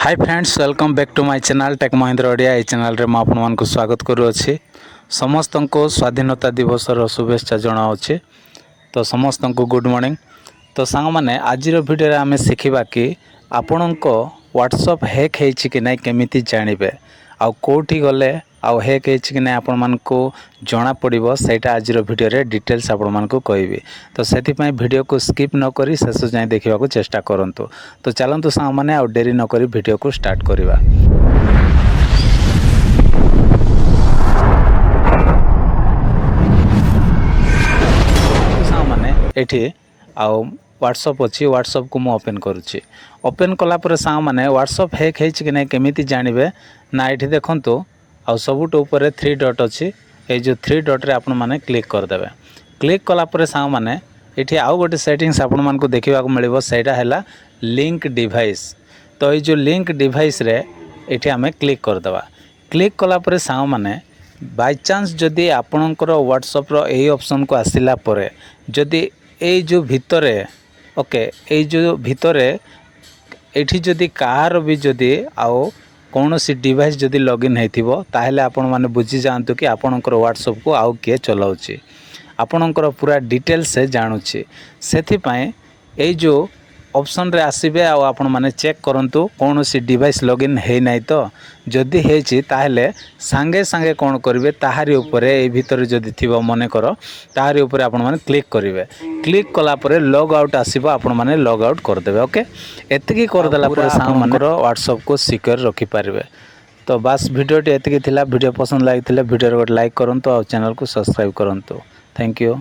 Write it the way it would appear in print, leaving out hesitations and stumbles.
Hi friends welcome back to my channel tech Mahindra Odia. ये channel रे मैं आपण मानक स्वागत करूँगी। समस्त को स्वाधीनता दिवस शुभेच्छा जनावि। तो समस्त को गुड मॉर्निंग। तो सांग मैंने आज वीडियो आम शिखा कि आपण व्हाट्सएप हैक होती कि नहीं केमिति जानवे आउ कौटी गले आउ हैक होती कि नहीं आपण मानक जना पड़ो सहीटा आज वीडियो रे डिटेल्स आपण मानक कहबी। तो से वीडियो को स्किप न करी शेष जाए देखा चेष्टा करूँ। तो चलतु सांग मैंने आउ डेरी नक वीडियो को स्टार्ट करवा। सांग मैंने ये आउ व्हाट्सएप अच्छी व्हाट्सएप को मुझे ओपन करुच्ची। ओपन कलापर सांग मैंने व्हाट्सएप हैक होती कि नहीं केमिति जानवे ना ये देखु आउ सबुठ ऊपर 3 डॉट अच्छी ये जो 3 डॉट रे आपण माने क्लिक करदे। क्लिक कलापर सांग मैंने ये आउ गोटे सेटिंग्स आपण मान को देखा मिले सहीटा है लिंक डिवाइस। तो ये जो लिंक डिवाइस रे ये आम क्लिक करदे। क्लिक कलापर सांग मैंने बाय चांस जदि आपणकर व्हाट्सएप रो यही ऑप्शन को आसिला परे जदि ये जो भितरे ओके ये जो भितरे एठी जदि कहार भी जदि आओ कौन सी डिवाइस जदि लॉगिन होइथिबो ताहेले आपण माने बुझी जांतु कि आपणकर व्हाट्सएप को आउ किए चलाउची आपणकर पूरा डिटेल्स से जानूची। सेथि पय ए जो ऑप्शन रे आसीबे आ आपण माने चेक करंतु कौन सी डिवाइस लॉगिन हे नाही। तो जदि हेची ताहेले संगे संगे कौन करिवे ताहारी ऊपर ए भितर जदि थिबो मने करो ताहारी ऊपर आपण माने क्लिक करिवे। क्लिक कला परे लॉग आउट आसीबो आपण माने लॉग आउट कर देबे। ओके एतिकी कर देला परे सांग माने व्हाट्सएप को सिक्योर रखि पारिबे। तो बस वीडियो टी एतिकी थिला। वीडियो पसंद लागिथिले वीडियो को लाइक करंतु और चैनल को सब्सक्राइब करंतु। Thank you.